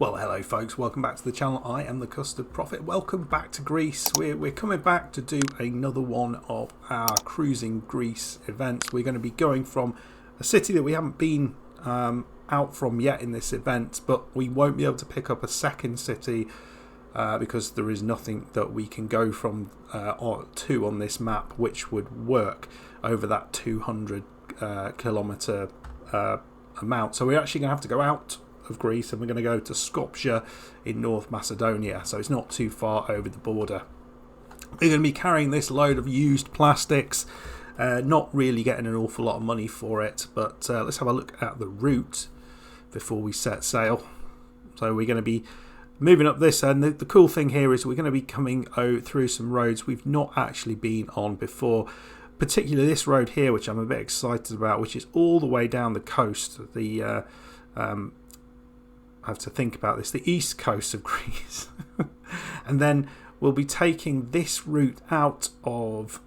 Well, hello folks, welcome back to the channel. I am the Custard Prophet. Welcome back to Greece. We're coming back to do another one of our cruising Greece events. We're going to be going from a city that we haven't been out from yet in this event, but we won't be able to pick up a second city because there is nothing that we can go from to on this map which would work over that 200 kilometre amount. So we're actually going to have to go out of Greece and we're going to go to Skopje in North Macedonia, so it's not too far over the border. We're going to be carrying this load of used plastics, not really getting an awful lot of money for it, but let's have a look at the route before we set sail. So we're going to be moving up this, and the cool thing here is we're going to be coming through some roads we've not actually been on before, particularly this road here, which I'm a bit excited about, which is all the way down the coast. I have to think about this, the east coast of Greece. And then we'll be taking this route out of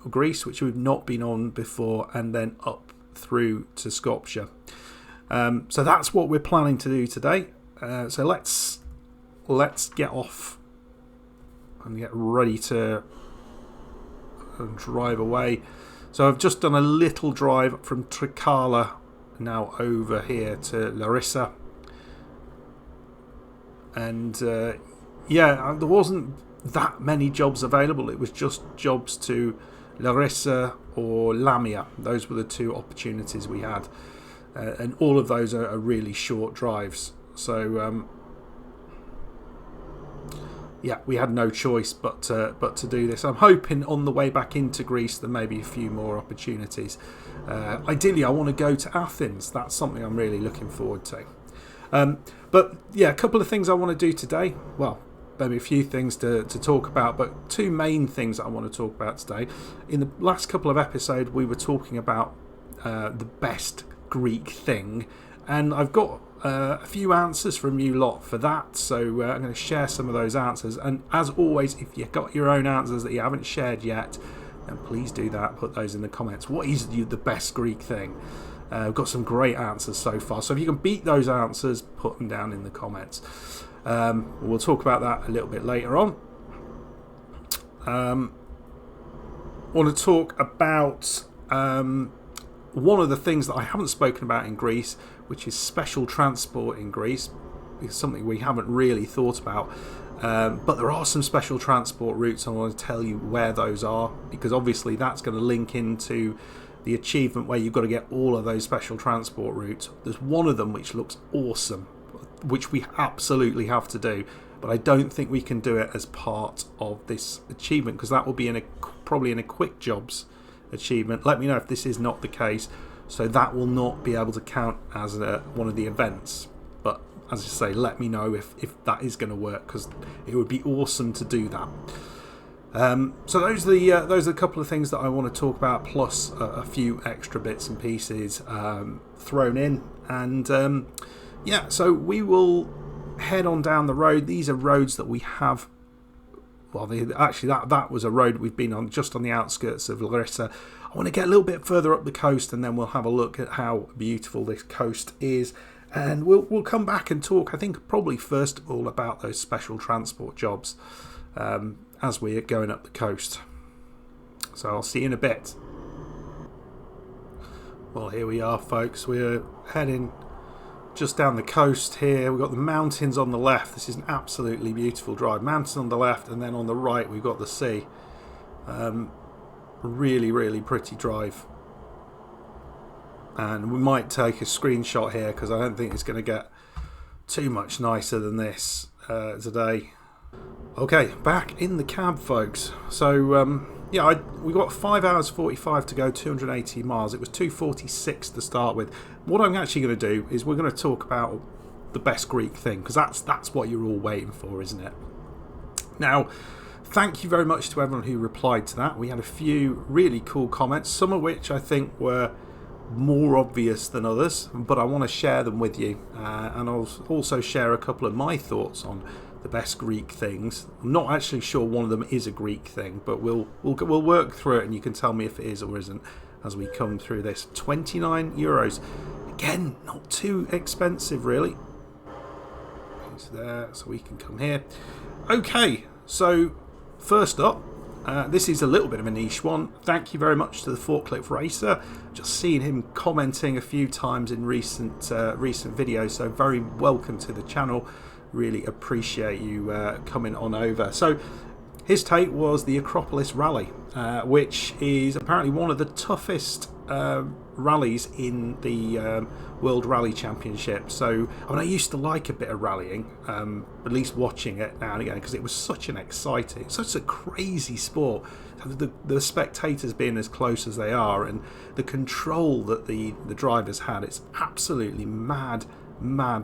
Greece, which we've not been on before, and then up through to Skopje. So that's what we're planning to do today. So let's get off and get ready to drive away. So I've just done a little drive from Trikala now over here to Larissa. And yeah, there wasn't that many jobs available. It was just jobs to Larissa or Lamia. Those were the two opportunities we had, and all of those are really short drives. So yeah, we had no choice but to do this. I'm hoping on the way back into Greece there may be a few more opportunities. Ideally, I want to go to Athens. That's something I'm really looking forward to. But yeah, a couple of things I want to do today. Well, maybe a few things to talk about, but two main things I want to talk about today. In the last couple of episodes, we were talking about the best Greek thing, and I've got a few answers from you lot for that, so I'm going to share some of those answers. And as always, if you've got your own answers that you haven't shared yet, then please do that. Put those in the comments. What is the best Greek thing? We've got some great answers so far, so if you can beat those answers, put them down in the comments. We'll talk about that a little bit later on. I want to talk about one of the things that I haven't spoken about in Greece, which is special transport in Greece. It's something we haven't really thought about, but there are some special transport routes, and I want to tell you where those are, because obviously that's going to link into the achievement where you've got to get all of those special transport routes. There's one of them which looks awesome, which we absolutely have to do, but I don't think we can do it as part of this achievement, because that will be probably in a quick jobs achievement. Let me know if this is not the case, so that will not be able to count as one of the events. But as I say, let me know if that is going to work, because it would be awesome to do that. So those are a couple of things that I want to talk about, plus a few extra bits and pieces thrown in. And yeah, so we will head on down the road. These are roads that we have. Well, actually, that was a road we've been on just on the outskirts of Larissa. I want to get a little bit further up the coast, and then we'll have a look at how beautiful this coast is. And we'll come back and talk, I think, probably first of all about those special transport jobs as we're going up the coast. So I'll see you in a bit. Well, here we are, folks. We're heading just down the coast here. We've got the mountains on the left. This is an absolutely beautiful drive. Mountains on the left, and then on the right we've got the sea. Really, really pretty drive. And we might take a screenshot here, because I don't think it's going to get too much nicer than this today. Okay, back in the cab, folks. So yeah, we got 5 hours 45 to go, 280 miles. It was 246 to start with. What I'm actually going to do is we're going to talk about the best Greek thing, because that's what you're all waiting for, isn't it? Now, thank you very much to everyone who replied to that. We had a few really cool comments, some of which I think were more obvious than others, but I want to share them with you, and I'll also share a couple of my thoughts on the best Greek things. I'm not actually sure one of them is a Greek thing, but we'll work through it, and you can tell me if it is or isn't as we come through this. €29, again, not too expensive really. He's there, so we can come here. Okay, so first up, this is a little bit of a niche one. Thank you very much to the Forklift Racer. Just seen him commenting a few times in recent videos, so very welcome to the channel. Really appreciate you coming on over. So his take was the Acropolis Rally, which is apparently one of the toughest rallies in the World Rally Championship. So I mean, I used to like a bit of rallying, at least watching it now and again, because it was such a crazy sport. The spectators being as close as they are, and the control that the drivers had, it's absolutely mad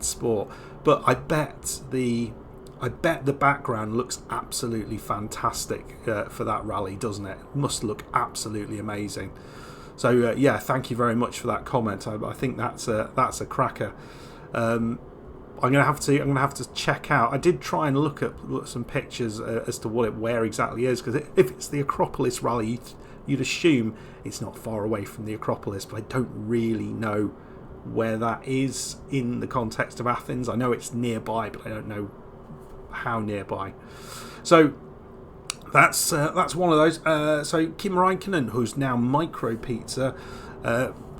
sport. But I bet the background looks absolutely fantastic for that rally, doesn't it? It must look absolutely amazing. So yeah, thank you very much for that comment. I think that's a cracker. I'm gonna have to check out. I did try and look at some pictures as to where exactly it is, because if it's the Acropolis Rally, you'd assume it's not far away from the Acropolis, but I don't really know where that is in the context of Athens. I know it's nearby, but I don't know how nearby. So that's one of those. So Kim Räikkönen, who's now Micro Pizza,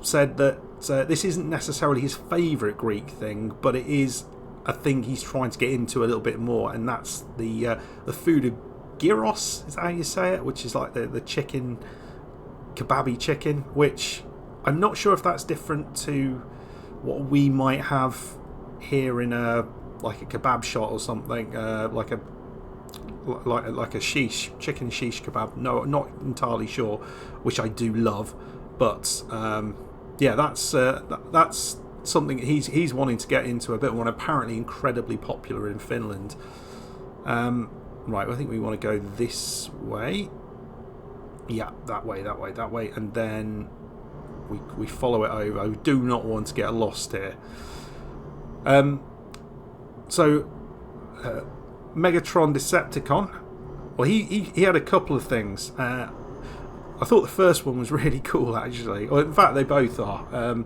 said that this isn't necessarily his favourite Greek thing, but it is a thing he's trying to get into a little bit more, and that's the food of gyros, is that how you say it, which is like the chicken, kebabi chicken, which I'm not sure if that's different to what we might have here in a kebab shop or something, like a shish, chicken shish kebab. No, not entirely sure, which I do love, but yeah, that's something he's wanting to get into a bit more, and apparently incredibly popular in Finland. Right, I think we want to go this way. Yeah, that way, and then we follow it over. We do not want to get lost here. So Megatron Decepticon, well, he had a couple of things. I thought the first one was really cool, actually. Well, in fact, they both are. And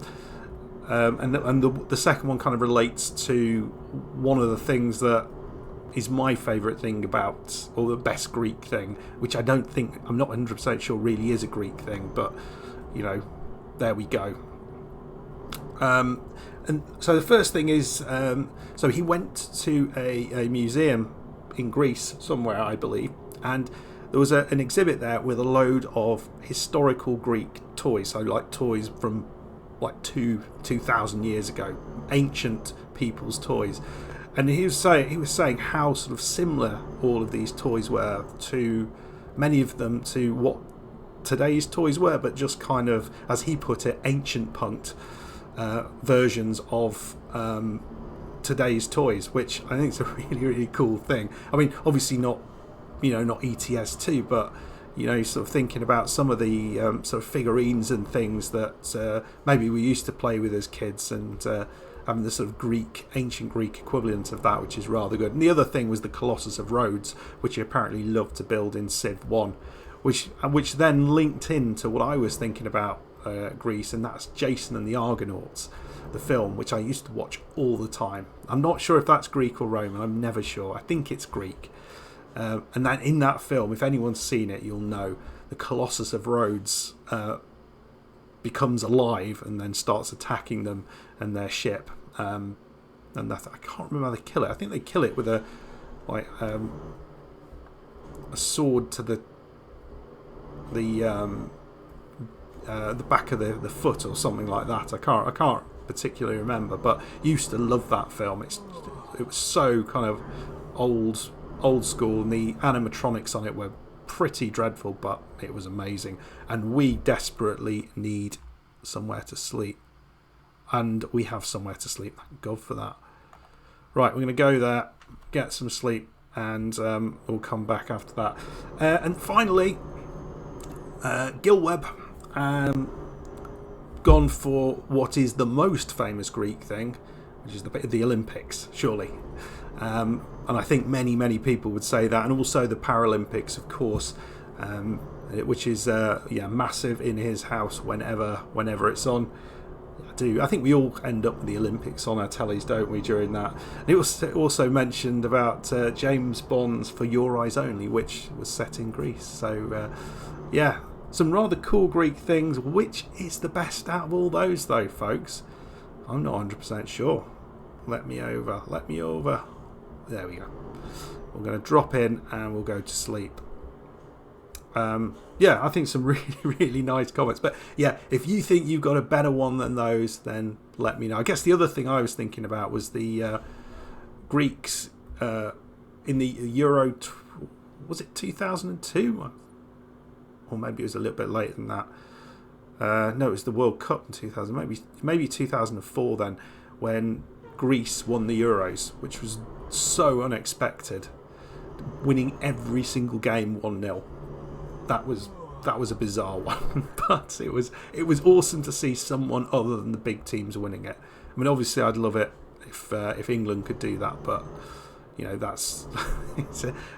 the second one kind of relates to one of the things that is my favourite thing about, or the best Greek thing, which I'm not 100% sure really is a Greek thing, but you know, there we go. And so the first thing is, so he went to a museum in Greece somewhere, I believe, and there was an exhibit there with a load of historical Greek toys, so like toys from like 2,000 years ago, ancient people's toys. And he was saying how sort of similar all of these toys were, to many of them to what today's toys were, but just kind of, as he put it, ancient punked versions of today's toys, which I think is a really cool thing. I mean, obviously not ETS2, but you know, sort of thinking about some of the sort of figurines and things that maybe we used to play with as kids, and having the sort of ancient Greek equivalent of that, which is rather good. And the other thing was the Colossus of Rhodes, which he apparently loved to build in Civ 1, which then linked into what I was thinking about Greece, and that's Jason and the Argonauts, the film, which I used to watch all the time. I'm not sure if that's Greek or Roman. I'm never sure. I think it's Greek. And then in that film, if anyone's seen it, you'll know the Colossus of Rhodes becomes alive and then starts attacking them and their ship. And that, I can't remember how they kill it. I think they kill it with a sword to the back of the foot or something like that. I can't particularly remember, but used to love that film. It was so kind of old school, and the animatronics on it were pretty dreadful, but it was amazing. And we desperately need somewhere to sleep, and we have somewhere to sleep. Thank God for that. Right, we're going to go there, get some sleep, and we'll come back after that. And finally, Gilweb gone for what is the most famous Greek thing, which is the Olympics, surely. And I think many people would say that, and also the Paralympics, of course, which is massive in his house whenever it's on. I think we all end up with the Olympics on our tellies, don't we, during that? And it was also mentioned about James Bond's For Your Eyes Only, which was set in Greece. So, yeah, some rather cool Greek things. Which is the best out of all those, though, folks? I'm not 100% sure. Let me over. There we go. We're going to drop in and we'll go to sleep. Yeah, I think some really, really nice comments. But yeah, if you think you've got a better one than those, then let me know. I guess the other thing I was thinking about was the Greeks in the Euro. Was it 2002? Or maybe it was a little bit later than that. No, it was the World Cup in 2000. Maybe 2004 then, when Greece won the Euros, which was so unexpected, winning every single game 1-0. That was a bizarre one, but it was awesome to see someone other than the big teams winning it. I mean, obviously, I'd love it if England could do that, but you know, that's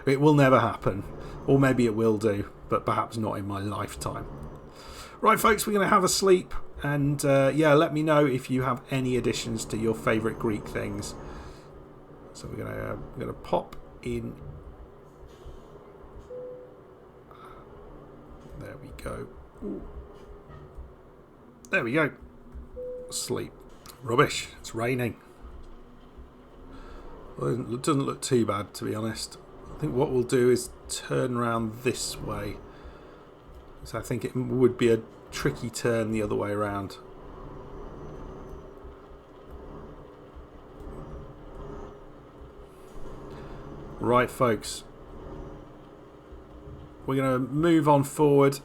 it will never happen, or maybe it will do, but perhaps not in my lifetime. Right, folks, we're going to have a sleep, and yeah, let me know if you have any additions to your favourite Greek things. So we're going to pop in. There we go. Ooh. There we go. Sleep. Rubbish. It's raining. Well, it doesn't look too bad, to be honest. I think what we'll do is turn around this way. So I think it would be a tricky turn the other way around. Right, folks. We're going to move on forward.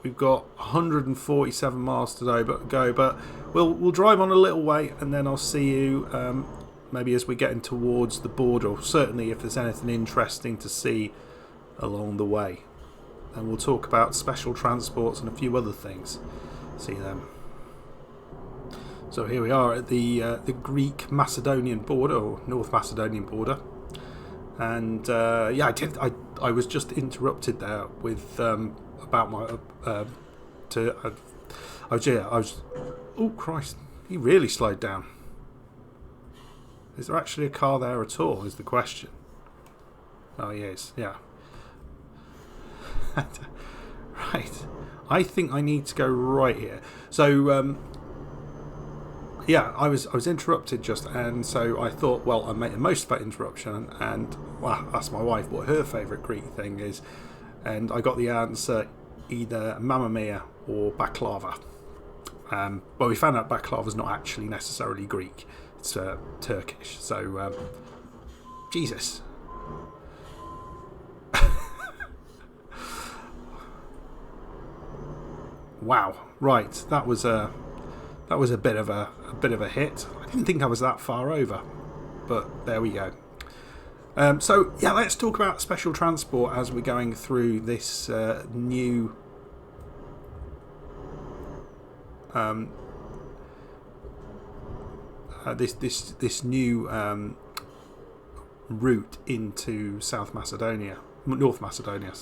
We've got 147 miles to go, but we'll drive on a little way, and then I'll see you maybe as we're getting towards the border, or certainly if there's anything interesting to see along the way. And we'll talk about special transports and a few other things. See them. So here we are at the Greek-Macedonian border, or North Macedonian border. And yeah, I was just interrupted there with about my I was oh Christ, he really slowed down. Is there actually a car there at all, is the question? Oh, he is, yeah. Right, I think I need to go right here. So yeah, I was interrupted just, and so I thought, well, I made the most of that interruption, and well, asked my wife what her favourite Greek thing is, and I got the answer either Mamma Mia or baklava. Well, we found out baklava's not actually necessarily Greek; it's Turkish. So, Jesus. Wow! Right, that was a bit of a hit. I didn't think I was that far over, but there we go. So yeah, let's talk about special transport as we're going through this new this new route into South Macedonia, North Macedonia.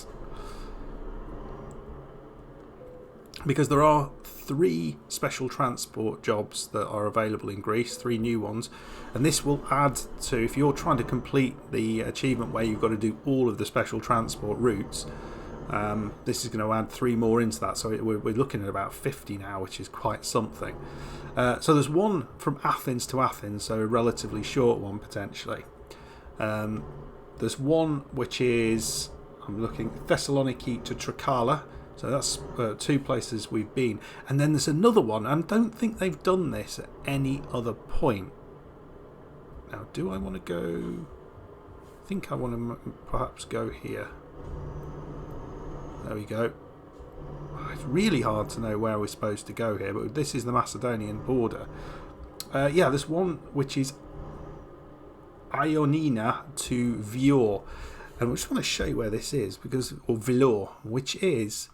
Because there are 3 special transport jobs that are available in Greece, 3 new ones, and this will add to, if you're trying to complete the achievement where you've got to do all of the special transport routes, this is going to add 3 more into that, so we're looking at about 50 now, which is quite something. So there's one from Athens to Athens, so a relatively short one potentially. There's one which is, I'm looking, Thessaloniki to Trikala. So that's 2 places we've been. And then there's another one, and I don't think they've done this at any other point. Now, do I want to go... I think I want to perhaps go here. There we go. It's really hard to know where we're supposed to go here, but this is the Macedonian border. Yeah, there's one which is Ioannina to Vior. And I just want to show you where this is, because, or Vlor, which is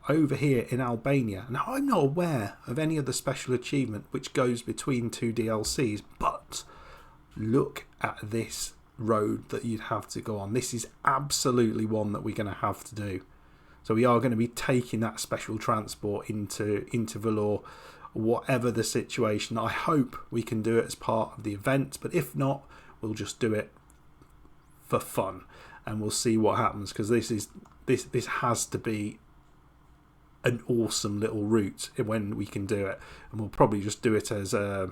over here in Albania. Now, I'm not aware of any other special achievement which goes between 2 DLCs, but look at this road that you'd have to go on. This is absolutely one that we're going to have to do. So we are going to be taking that special transport into Vlor whatever the situation. I hope we can do it as part of the event, but if not, we'll just do it for fun, and we'll see what happens, because this has to be an awesome little route when we can do it, and we'll probably just do it as a...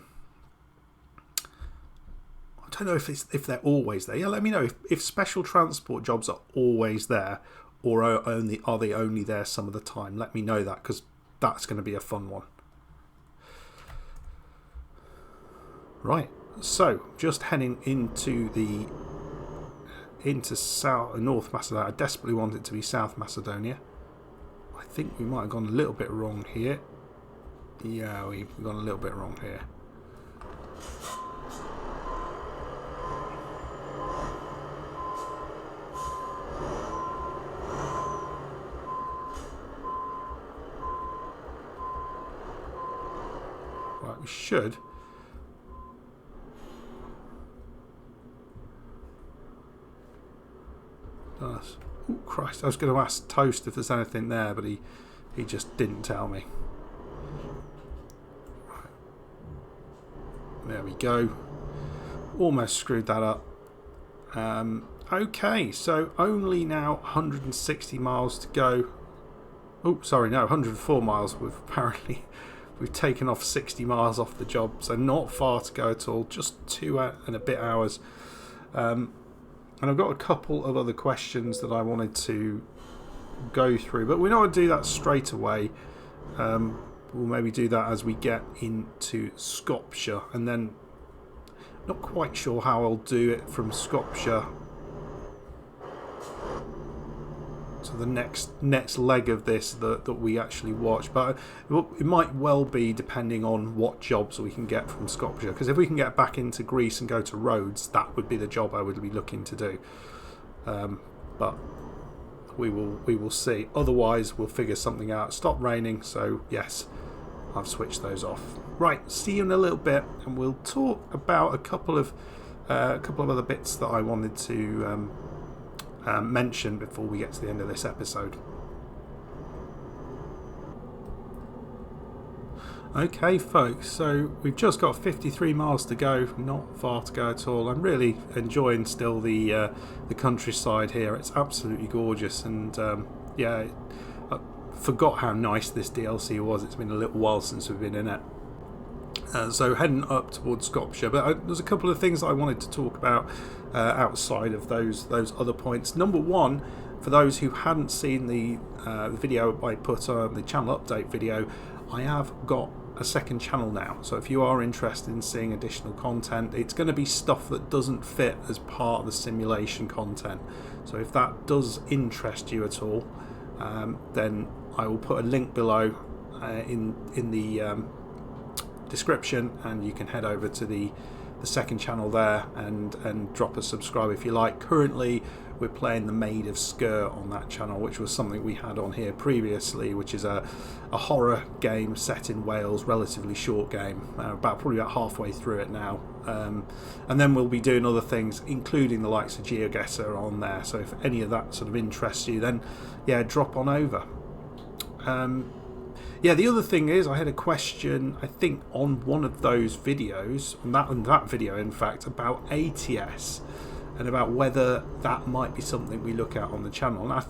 I don't know if they're always there. Yeah, let me know if special transport jobs are always there, or are they only there some of the time. Let me know that, because that's going to be a fun one. Right, so just heading into North Macedonia. I desperately want it to be South Macedonia. I think we might have gone a little bit wrong here. Yeah, we've gone a little bit wrong here. Right, we should. Oh, Christ, I was going to ask Toast if there's anything there, but he just didn't tell me. Right. There we go. Almost screwed that up. Okay, so only now 160 miles to go. Oh, sorry, no, 104 miles. We've taken off 60 miles off the job, so not far to go at all. Just 2 and a bit hours. And I've got a couple of other questions that I wanted to go through, but we're not going to do that straight away. We'll maybe do that as we get into Skopje, and then not quite sure how I'll do it from Skopje to the next leg of this that we actually watch, but it might well be depending on what jobs we can get from Skopje, because if we can get back into Greece and go to Rhodes, that would be the job I would be looking to do, but we will see. Otherwise we'll figure something out. Stop raining, so yes, I've switched those off. Right, see you in a little bit, and we'll talk about a couple of other bits that I wanted to mention before we get to the end of this episode. Okay folks, so we've just got 53 miles to go, not far to go at all. I'm really enjoying still the countryside here. It's absolutely gorgeous, and yeah, I forgot how nice this DLC was. It's been a little while since we've been in it. So heading up towards Skopje, but there's a couple of things I wanted to talk about outside of those other points. Number one, for those who hadn't seen the video I put on the channel update video, I have got a second channel now. So if you are interested in seeing additional content, it's going to be stuff that doesn't fit as part of the simulation content. So if that does interest you at all, then I will put a link below in the description, and you can head over to the second channel there and drop a subscribe if you like. Currently we're playing the Maid of Sker on that channel, which was something we had on here previously, which is a horror game set in Wales, relatively short game, probably about halfway through it now, and then we'll be doing other things, including the likes of GeoGuessr on there. So if any of that sort of interests you, then yeah, drop on over. Yeah, the other thing is, I had a question, I think, on one of those videos, on that video, in fact, about ATS, and about whether that might be something we look at on the channel. And I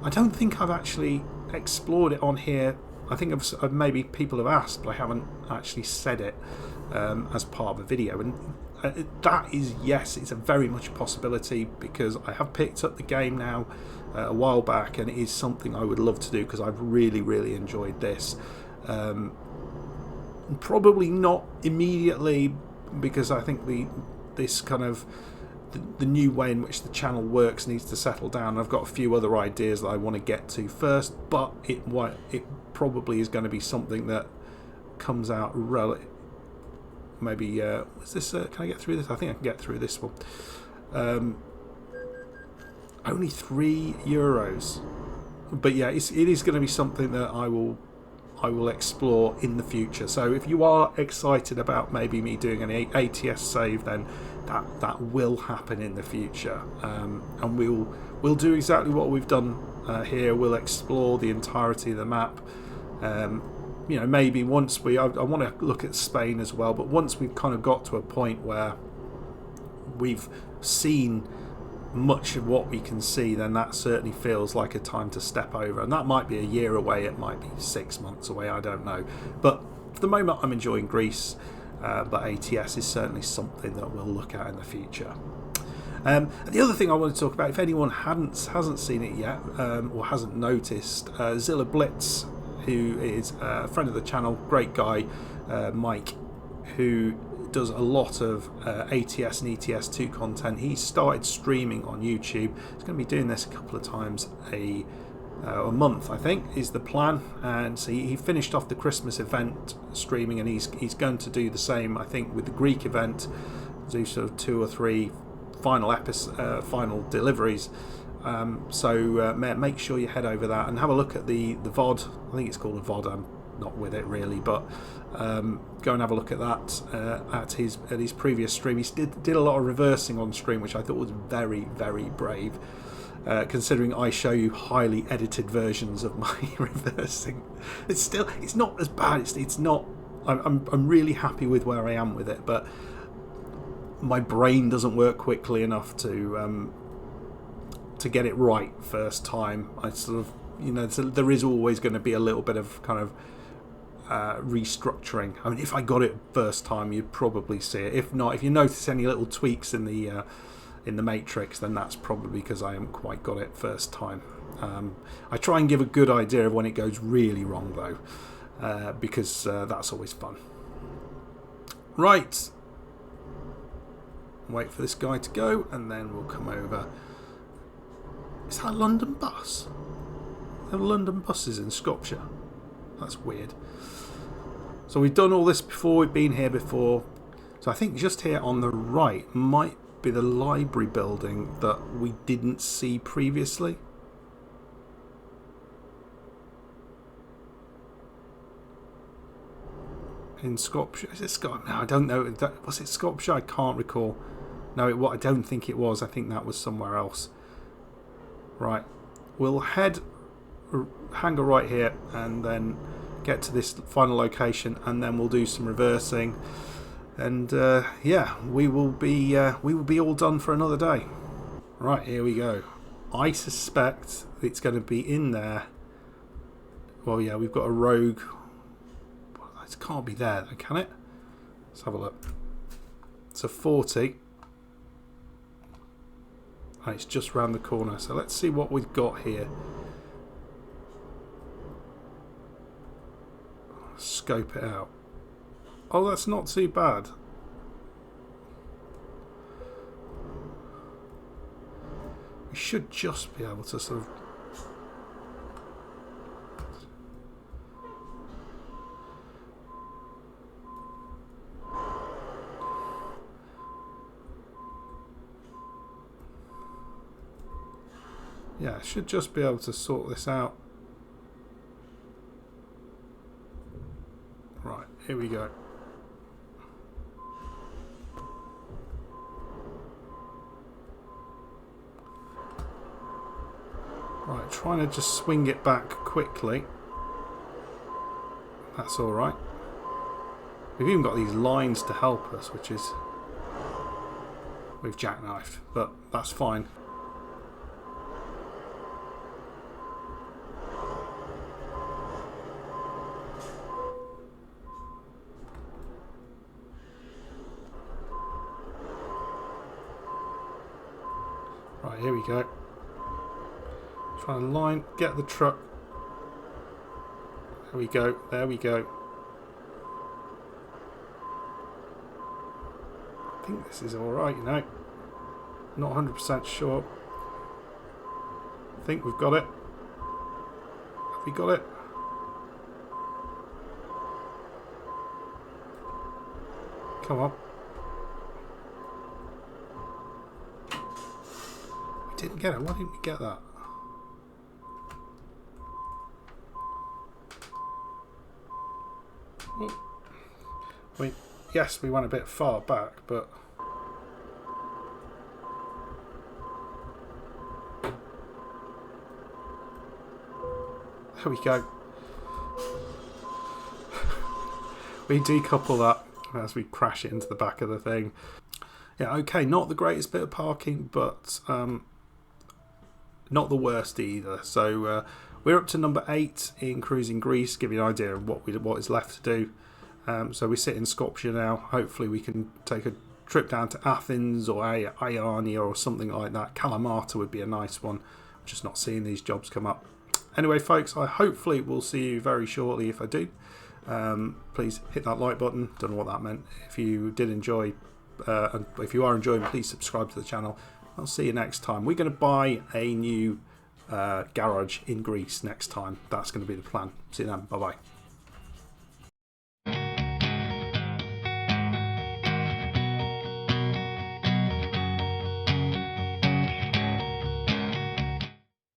don't think I've actually explored it on here. I think maybe people have asked, but I haven't actually said it as part of a video. And that is, yes, it's a very much a possibility, because I have picked up the game now a while back, and it is something I would love to do, because I've really enjoyed this. Probably not immediately, because I think this kind of the new way in which the channel works needs to settle down. I've got a few other ideas that I want to get to first, but it probably is going to be something that comes out maybe is this can I get through this? I think I can get through this one. Only €3, but yeah, it is going to be something that I will explore in the future. So if you are excited about maybe me doing an ATS save, then that will happen in the future, and we'll do exactly what we've done here. We'll explore the entirety of the map, you know, maybe once I want to look at Spain as well, but once we've kind of got to a point where we've seen much of what we can see, then that certainly feels like a time to step over. And that might be a year away, it might be 6 months away, I don't know. But for the moment, I'm enjoying Greece, but ATS is certainly something that we'll look at in the future. And the other thing I want to talk about, if anyone hasn't seen it yet, or hasn't noticed, Zilla Blitz, who is a friend of the channel, great guy, Mike, who does a lot of ATS and ETS2 content. He started streaming on YouTube. He's going to be doing this a couple of times a month, I think, is the plan. And so he finished off the Christmas event streaming, and he's going to do the same, I think, with the Greek event. Do sort of 2 or 3 final deliveries. So make sure you head over that and have a look at the VOD. I think it's called a VOD. I'm not with it really, but go and have a look at that at his previous stream. He did a lot of reversing on stream, which I thought was very, very brave, considering I show you highly edited versions of my reversing. It's not as bad. It's not. I'm really happy with where I am with it, but my brain doesn't work quickly enough to get it right first time. I sort of, you know, so there is always going to be a little bit of kind of restructuring. I mean, if I got it first time, you'd probably see it. If not, if you notice any little tweaks in the matrix, then that's probably because I haven't quite got it first time. I try and give a good idea of when it goes really wrong, though, because that's always fun. Right. Wait for this guy to go, and then we'll come over. Is that a London bus? There are London buses in Skopje. That's weird. So we've done all this before, we've been here before. So I think just here on the right might be the library building that we didn't see previously. In Skopje. Is it Skopje? No, I don't know. Was it Skopje? I can't recall. No, I don't think it was. I think that was somewhere else. Right. We'll hang a right here and then get to this final location, and then we'll do some reversing. And yeah, we will be all done for another day. Right, here we go. I suspect it's going to be in there. Well, yeah, we've got a rogue. It can't be there, though, can it? Let's have a look. It's a 40. And it's just round the corner. So let's see what we've got here. Scope it out. Oh, that's not too bad. We should just be able to sort of... Yeah, should just be able to sort this out. Right, here we go. Right, trying to just swing it back quickly. That's alright. We've even got these lines to help us, which is... We've jackknifed, but that's fine. Right, here we go. Try and get the truck. There we go, there we go. I think this is alright, you know. Not 100% sure. I think we've got it. Have we got it? Come on. We didn't get it. Why didn't we get that? I mean, yes, we went a bit far back, but... There we go. we decouple that as we crash it into the back of the thing. Yeah, okay, not the greatest bit of parking, but not the worst either. So we're up to number 8 in cruising Greece, give you an idea of what is left to do. So we sit in Skopje now. Hopefully we can take a trip down to Athens or Ionia or something like that. Kalamata would be a nice one. I'm just not seeing these jobs come up. Anyway, folks, I hopefully will see you very shortly. If I do, please hit that like button. Don't know what that meant. If you did enjoy, and if you are enjoying, please subscribe to the channel. I'll see you next time. We're going to buy a new garage in Greece next time. That's going to be the plan. See you then. Bye bye.